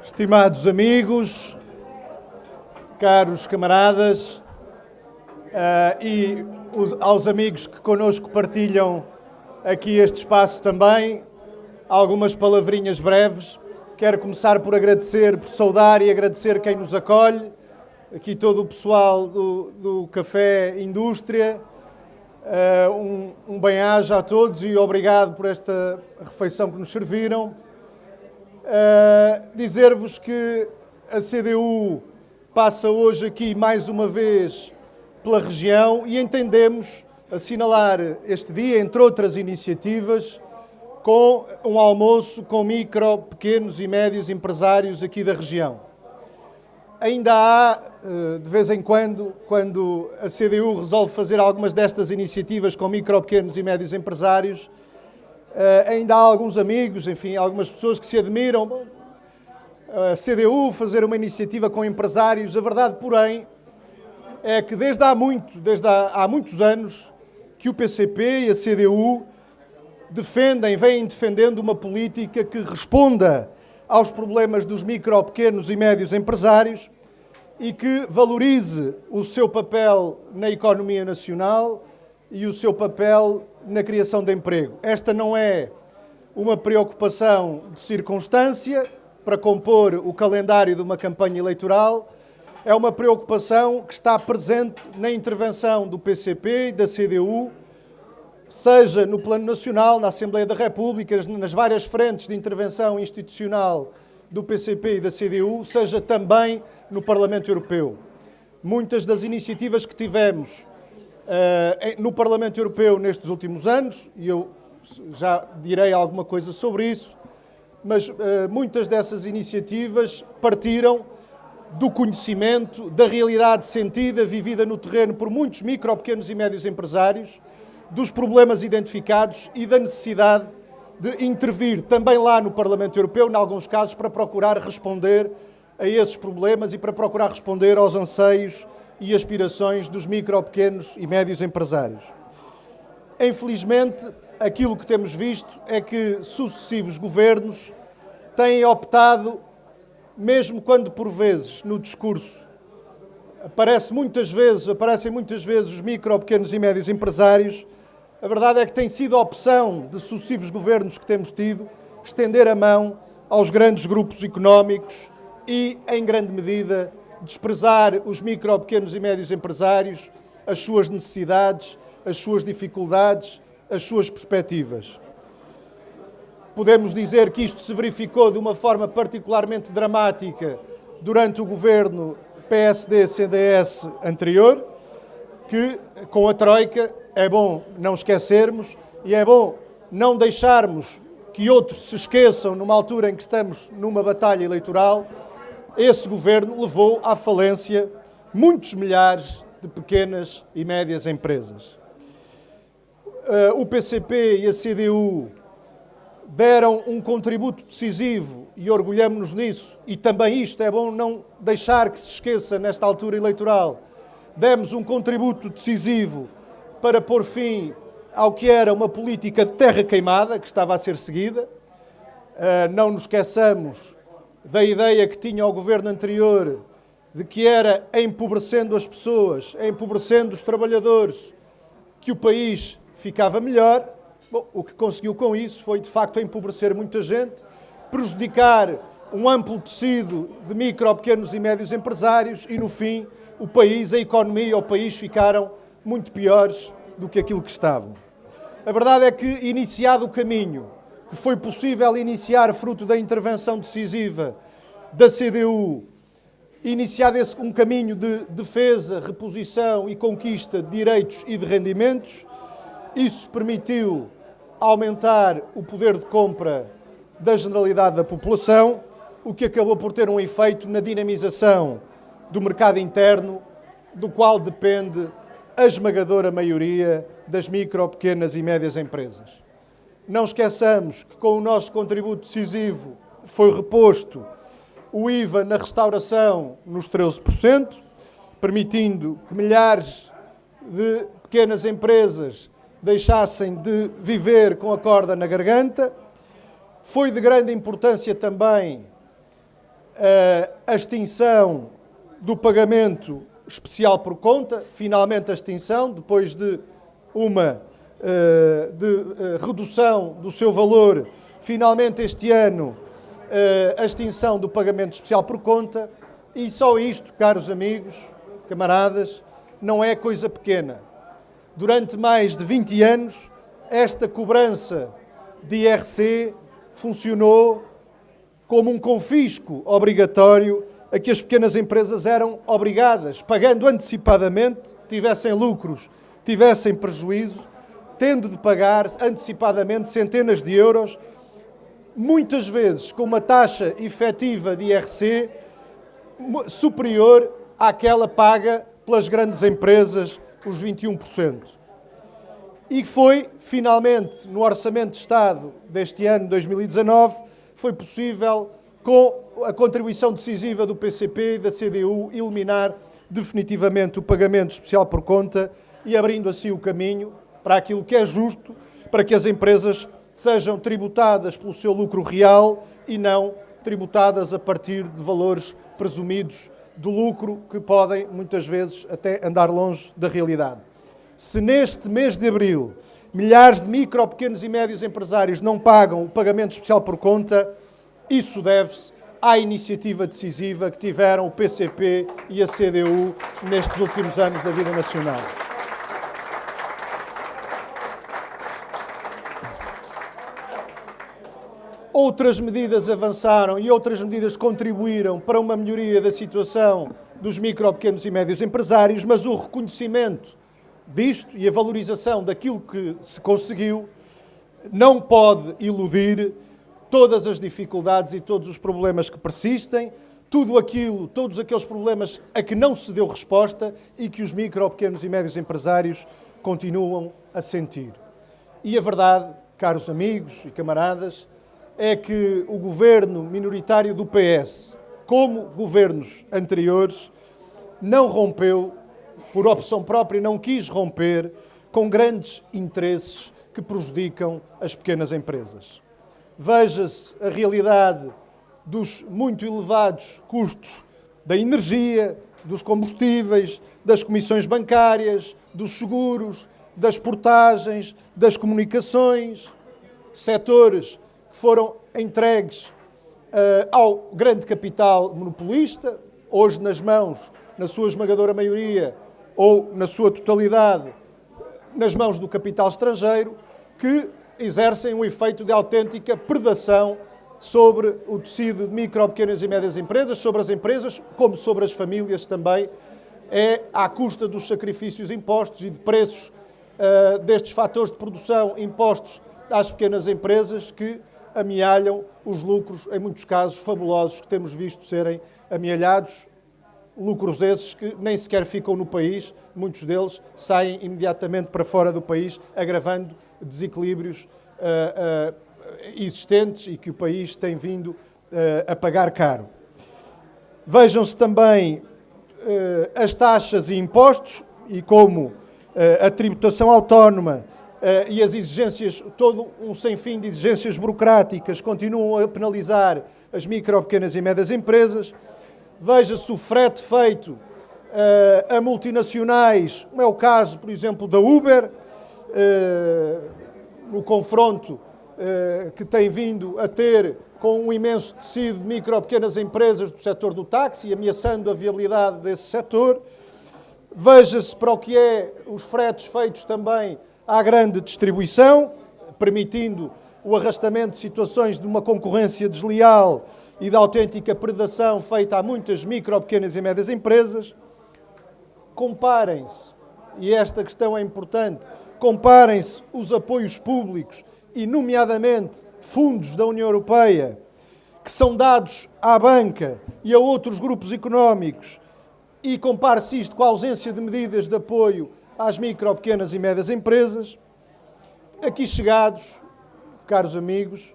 Estimados amigos, caros camaradas aos amigos que connosco partilham aqui este espaço também, algumas palavrinhas breves. Quero começar por agradecer, por saudar e agradecer quem nos acolhe, aqui todo o pessoal do Café Indústria. Um bem-aja a todos e obrigado por esta refeição que nos serviram. Dizer-vos que a CDU passa hoje aqui mais uma vez pela região e entendemos assinalar este dia, entre outras iniciativas, com um almoço com micro, pequenos e médios empresários aqui da região. Ainda há, de vez em quando a CDU resolve fazer algumas destas iniciativas com micro, pequenos e médios empresários, ainda há alguns amigos, enfim, algumas pessoas que se admiram a CDU fazer uma iniciativa com empresários. A verdade, porém, é que desde há muitos anos que o PCP e a CDU vêm defendendo uma política que responda aos problemas dos micro, pequenos e médios empresários e que valorize o seu papel na economia nacional e o seu papel na criação de emprego. Esta não é uma preocupação de circunstância para compor o calendário de uma campanha eleitoral, é uma preocupação que está presente na intervenção do PCP e da CDU, seja no plano nacional, na Assembleia da República, nas várias frentes de intervenção institucional do PCP e da CDU, seja também no Parlamento Europeu. Muitas das iniciativas que tivemos no Parlamento Europeu nestes últimos anos, e eu já direi alguma coisa sobre isso, mas muitas dessas iniciativas partiram do conhecimento, da realidade sentida, vivida no terreno por muitos micro, pequenos e médios empresários, dos problemas identificados e da necessidade de intervir também lá no Parlamento Europeu, em alguns casos, para procurar responder a esses problemas e para procurar responder aos anseios e aspirações dos micro, pequenos e médios empresários. Infelizmente, aquilo que temos visto é que sucessivos governos têm optado, mesmo quando por vezes no discurso aparecem muitas vezes os micro, pequenos e médios empresários, a verdade é que tem sido a opção de sucessivos governos que temos tido estender a mão aos grandes grupos económicos e, em grande medida, desprezar os micro, pequenos e médios empresários, as suas necessidades, as suas dificuldades, as suas perspectivas. Podemos dizer que isto se verificou de uma forma particularmente dramática durante o governo PSD-CDS anterior, que, com a Troika, é bom não esquecermos e é bom não deixarmos que outros se esqueçam numa altura em que estamos numa batalha eleitoral. Esse governo levou à falência muitos milhares de pequenas e médias empresas. O PCP e a CDU deram um contributo decisivo e orgulhamo-nos nisso, e também isto é bom não deixar que se esqueça nesta altura eleitoral. Demos um contributo decisivo para pôr fim ao que era uma política de terra queimada que estava a ser seguida. Não nos esqueçamos da ideia que tinha o governo anterior de que era empobrecendo as pessoas, empobrecendo os trabalhadores, que o país ficava melhor. Bom, o que conseguiu com isso foi, de facto, empobrecer muita gente, prejudicar um amplo tecido de micro, pequenos e médios empresários e, no fim, o país, a economia e o país ficaram muito piores do que aquilo que estavam. A verdade é que, iniciado o caminho que foi possível iniciar fruto da intervenção decisiva da CDU, iniciado um caminho de defesa, reposição e conquista de direitos e de rendimentos, isso permitiu aumentar o poder de compra da generalidade da população, o que acabou por ter um efeito na dinamização do mercado interno, do qual depende a esmagadora maioria das micro, pequenas e médias empresas. Não esqueçamos que com o nosso contributo decisivo foi reposto o IVA na restauração nos 13%, permitindo que milhares de pequenas empresas deixassem de viver com a corda na garganta. Foi de grande importância também a extinção do pagamento especial por conta, finalmente a extinção, depois de uma redução do seu valor, finalmente este ano a extinção do pagamento especial por conta, e só isto, caros amigos, camaradas, não é coisa pequena. Durante mais de 20 anos, esta cobrança de IRC funcionou como um confisco obrigatório a que as pequenas empresas eram obrigadas, pagando antecipadamente, tivessem lucros, tivessem prejuízo, tendo de pagar antecipadamente centenas de euros, muitas vezes com uma taxa efetiva de IRC superior àquela paga pelas grandes empresas, os 21%. E foi, finalmente, no Orçamento de Estado deste ano, 2019, foi possível, com a contribuição decisiva do PCP e da CDU, eliminar definitivamente o pagamento especial por conta e abrindo assim o caminho para aquilo que é justo, para que as empresas sejam tributadas pelo seu lucro real e não tributadas a partir de valores presumidos do lucro que podem, muitas vezes, até andar longe da realidade. Se neste mês de abril milhares de micro, pequenos e médios empresários não pagam o pagamento especial por conta, isso deve-se à iniciativa decisiva que tiveram o PCP e a CDU nestes últimos anos da vida nacional. Outras medidas avançaram e outras medidas contribuíram para uma melhoria da situação dos micro, pequenos e médios empresários, mas o reconhecimento disto e a valorização daquilo que se conseguiu não pode iludir todas as dificuldades e todos os problemas que persistem, todos aqueles problemas a que não se deu resposta e que os micro, pequenos e médios empresários continuam a sentir. E a verdade, caros amigos e camaradas, é que o governo minoritário do PS, como governos anteriores, não rompeu, por opção própria, não quis romper com grandes interesses que prejudicam as pequenas empresas. Veja-se a realidade dos muito elevados custos da energia, dos combustíveis, das comissões bancárias, dos seguros, das portagens, das comunicações, setores que foram entregues ao grande capital monopolista, hoje nas mãos, na sua esmagadora maioria, ou na sua totalidade, nas mãos do capital estrangeiro, que exercem um efeito de autêntica predação sobre o tecido de micro, pequenas e médias empresas, sobre as empresas, como sobre as famílias também, à custa dos sacrifícios impostos e de preços destes fatores de produção impostos às pequenas empresas que amealham os lucros, em muitos casos fabulosos, que temos visto serem amealhados, lucros esses que nem sequer ficam no país, muitos deles saem imediatamente para fora do país, agravando desequilíbrios existentes e que o país tem vindo a pagar caro. Vejam-se também as taxas e impostos e como a tributação autónoma e as exigências, todo um sem fim de exigências burocráticas continuam a penalizar as micro, pequenas e médias empresas. Veja-se o frete feito a multinacionais, como é o caso, por exemplo, da Uber, no confronto que tem vindo a ter com um imenso tecido de micro, pequenas empresas do setor do táxi, ameaçando a viabilidade desse setor. Veja-se para o que é os fretes feitos também à grande distribuição, permitindo o arrastamento de situações de uma concorrência desleal e de autêntica predação feita a muitas micro, pequenas e médias empresas. Comparem-se, e esta questão é importante, comparem-se os apoios públicos e, nomeadamente, fundos da União Europeia, que são dados à banca e a outros grupos económicos, e compare-se isto com a ausência de medidas de apoio às micro, pequenas e médias empresas. Aqui chegados, caros amigos,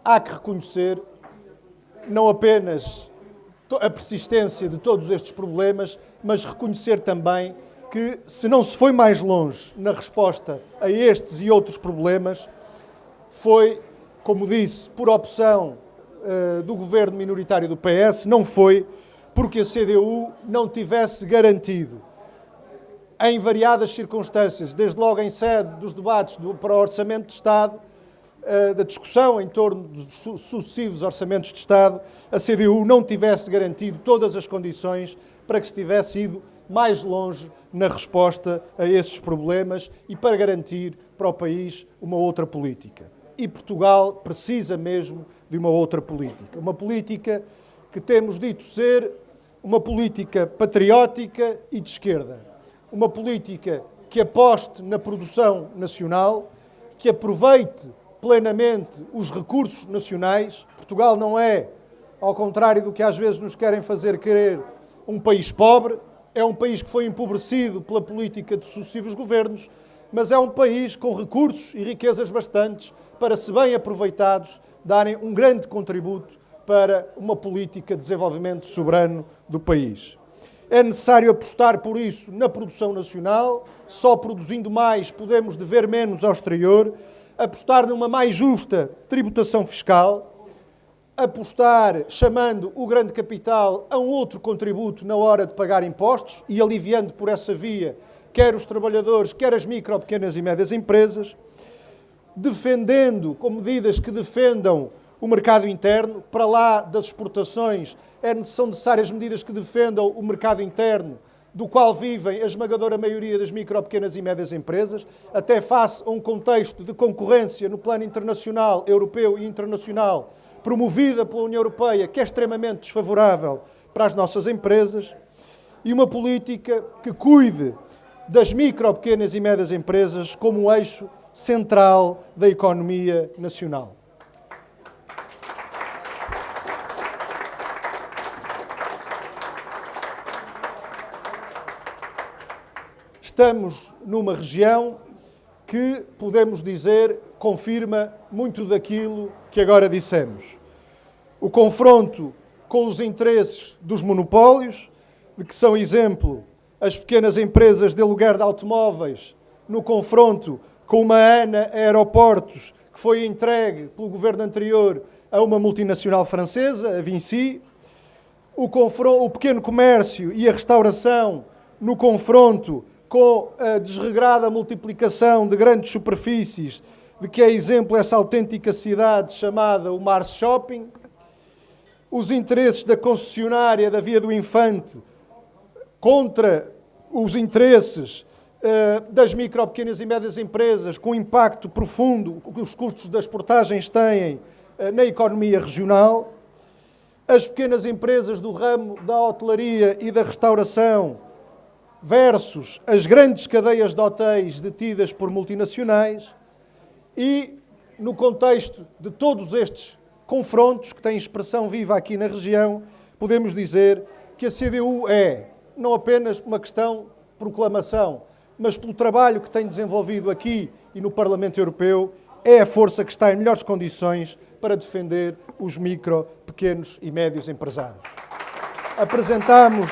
há que reconhecer não apenas a persistência de todos estes problemas, mas reconhecer também que, se não se foi mais longe na resposta a estes e outros problemas, foi, como disse, por opção do governo minoritário do PS não foi porque a CDU não tivesse garantido, em variadas circunstâncias, desde logo em sede dos debates para o Orçamento de Estado, da discussão em torno dos sucessivos Orçamentos de Estado, a CDU não tivesse garantido todas as condições para que se tivesse ido mais longe na resposta a esses problemas e para garantir para o país uma outra política. E Portugal precisa mesmo de uma outra política. Uma política que temos dito ser uma política patriótica e de esquerda. Uma política que aposte na produção nacional, que aproveite plenamente os recursos nacionais. Portugal não é, ao contrário do que às vezes nos querem fazer crer, um país pobre. É um país que foi empobrecido pela política de sucessivos governos, mas é um país com recursos e riquezas bastantes para, se bem aproveitados, darem um grande contributo para uma política de desenvolvimento soberano do país. É necessário apostar, por isso, na produção nacional. Só produzindo mais podemos dever menos ao exterior. Apostar numa mais justa tributação fiscal. Apostar chamando o grande capital a um outro contributo na hora de pagar impostos e aliviando por essa via quer os trabalhadores, quer as micro, pequenas e médias empresas. Defendendo, com medidas que defendam o mercado interno, para lá das exportações, são necessárias medidas que defendam o mercado interno, do qual vivem a esmagadora maioria das micro, pequenas e médias empresas, até face a um contexto de concorrência no plano internacional, europeu e internacional, promovida pela União Europeia, que é extremamente desfavorável para as nossas empresas, e uma política que cuide das micro, pequenas e médias empresas como um eixo central da economia nacional. Estamos numa região que, podemos dizer, confirma muito daquilo que agora dissemos. O confronto com os interesses dos monopólios, de que são exemplo as pequenas empresas de aluguer de automóveis, no confronto com uma ANA Aeroportos, que foi entregue pelo governo anterior a uma multinacional francesa, a Vinci. O pequeno comércio e a restauração no confronto com a desregrada multiplicação de grandes superfícies, de que é exemplo essa autêntica cidade chamada o Mars Shopping. Os interesses da concessionária da Via do Infante contra os interesses das micro, pequenas e médias empresas, com o impacto profundo que os custos das portagens têm na economia regional. As pequenas empresas do ramo da hotelaria e da restauração versus as grandes cadeias de hotéis detidas por multinacionais. E, no contexto de todos estes confrontos, que têm expressão viva aqui na região, podemos dizer que a CDU é não apenas uma questão de proclamação, mas pelo trabalho que tem desenvolvido aqui e no Parlamento Europeu, é a força que está em melhores condições para defender os micro, pequenos e médios empresários. Apresentamos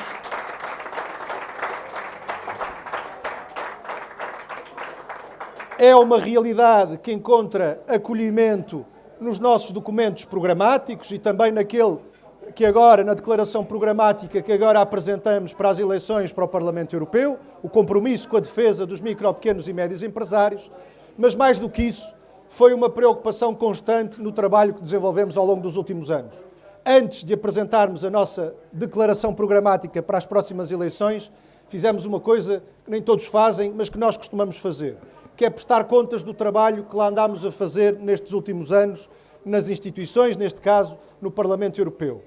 é uma realidade que encontra acolhimento nos nossos documentos programáticos e também naquele que agora, na declaração programática que agora apresentamos para as eleições para o Parlamento Europeu, o compromisso com a defesa dos micro, pequenos e médios empresários, mas mais do que isso, foi uma preocupação constante no trabalho que desenvolvemos ao longo dos últimos anos. Antes de apresentarmos a nossa declaração programática para as próximas eleições, fizemos uma coisa que nem todos fazem, mas que nós costumamos fazer, que é prestar contas do trabalho que lá andámos a fazer nestes últimos anos, nas instituições, neste caso, no Parlamento Europeu.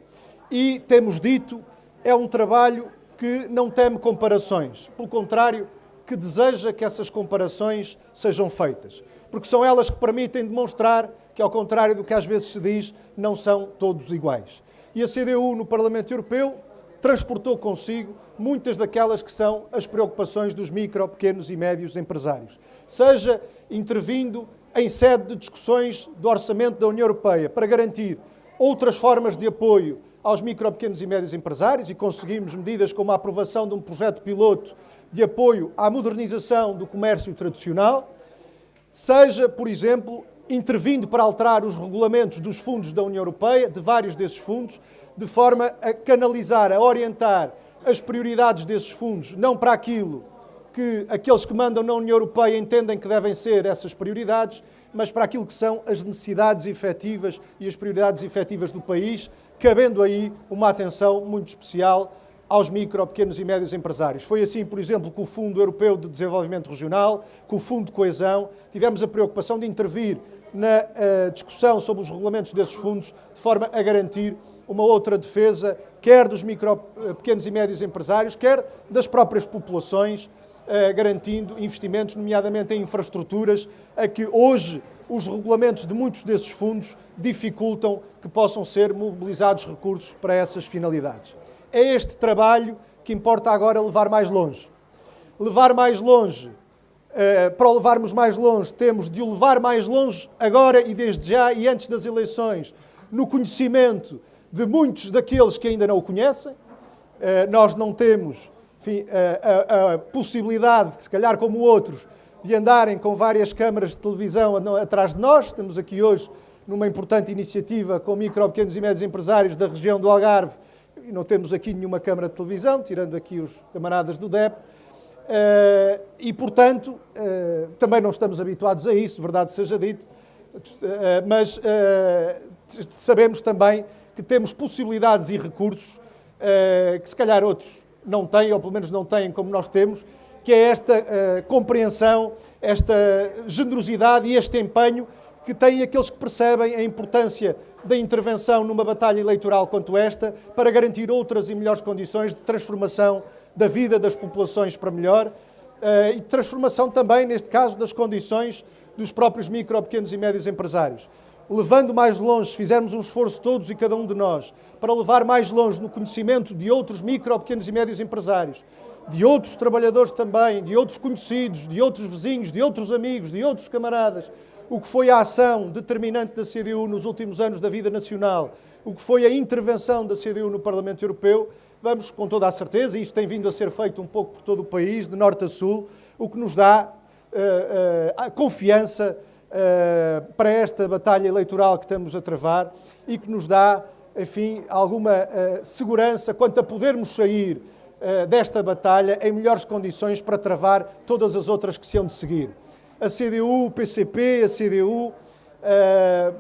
E, temos dito, é um trabalho que não teme comparações. Pelo contrário, que deseja que essas comparações sejam feitas. Porque são elas que permitem demonstrar que, ao contrário do que às vezes se diz, não são todos iguais. E a CDU, no Parlamento Europeu, transportou consigo muitas daquelas que são as preocupações dos micro, pequenos e médios empresários. Seja intervindo em sede de discussões do orçamento da União Europeia para garantir outras formas de apoio aos micro, pequenos e médios empresários, e conseguimos medidas como a aprovação de um projeto piloto de apoio à modernização do comércio tradicional, seja, por exemplo, intervindo para alterar os regulamentos dos fundos da União Europeia, de vários desses fundos, de forma a canalizar, a orientar as prioridades desses fundos, não para aquilo que aqueles que mandam na União Europeia entendem que devem ser essas prioridades, mas para aquilo que são as necessidades efetivas e as prioridades efetivas do país, cabendo aí uma atenção muito especial aos micro, pequenos e médios empresários. Foi assim, por exemplo, com o Fundo Europeu de Desenvolvimento Regional, com o Fundo de Coesão, tivemos a preocupação de intervir na discussão sobre os regulamentos desses fundos, de forma a garantir uma outra defesa, quer dos micro, pequenos e médios empresários, quer das próprias populações, garantindo investimentos, nomeadamente em infraestruturas, a que hoje os regulamentos de muitos desses fundos dificultam que possam ser mobilizados recursos para essas finalidades. É este trabalho que importa agora levar mais longe. Levar mais longe, para o levarmos mais longe, temos de o levar mais longe agora e desde já e antes das eleições, no conhecimento de muitos daqueles que ainda não o conhecem. Nós não temos, enfim, a possibilidade, se calhar como outros, de andarem com várias câmaras de televisão atrás de nós. Estamos aqui hoje numa importante iniciativa com micro, pequenos e médios empresários da região do Algarve e não temos aqui nenhuma câmara de televisão, tirando aqui os camaradas do DEP. E, portanto, também não estamos habituados a isso, verdade seja dito, mas sabemos também que temos possibilidades e recursos que se calhar outros não têm, ou pelo menos não têm como nós temos, que é esta compreensão, esta generosidade e este empenho que têm aqueles que percebem a importância da intervenção numa batalha eleitoral quanto esta para garantir outras e melhores condições de transformação da vida das populações para melhor e transformação também, neste caso, das condições dos próprios micro, pequenos e médios empresários. Levando mais longe, se fizermos um esforço todos e cada um de nós, para levar mais longe no conhecimento de outros micro, pequenos e médios empresários, de outros trabalhadores também, de outros conhecidos, de outros vizinhos, de outros amigos, de outros camaradas, o que foi a ação determinante da CDU nos últimos anos da vida nacional, o que foi a intervenção da CDU no Parlamento Europeu, vamos com toda a certeza, e isto tem vindo a ser feito um pouco por todo o país, de norte a sul, o que nos dá a confiança para esta batalha eleitoral que estamos a travar e que nos dá, enfim, alguma segurança quanto a podermos sair desta batalha em melhores condições para travar todas as outras que se hão de seguir. A CDU, o PCP, a CDU,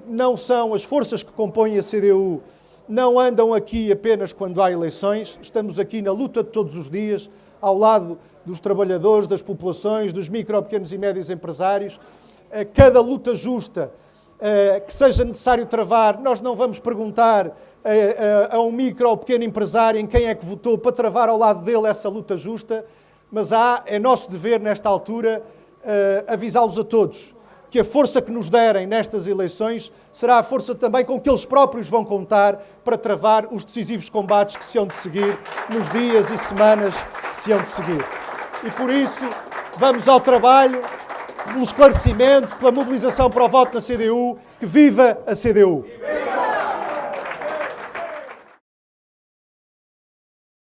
não são as forças que compõem a CDU, não andam aqui apenas quando há eleições, estamos aqui na luta de todos os dias, ao lado dos trabalhadores, das populações, dos micro, pequenos e médios empresários. Cada luta justa que seja necessário travar, nós não vamos perguntar a um micro ou pequeno empresário em quem é que votou para travar ao lado dele essa luta justa, mas é nosso dever nesta altura avisá-los a todos que a força que nos derem nestas eleições será a força também com que eles próprios vão contar para travar os decisivos combates que se hão de seguir nos dias e semanas que se hão de seguir. E por isso vamos ao trabalho, pelo esclarecimento, pela mobilização para o voto na CDU. Que viva a CDU!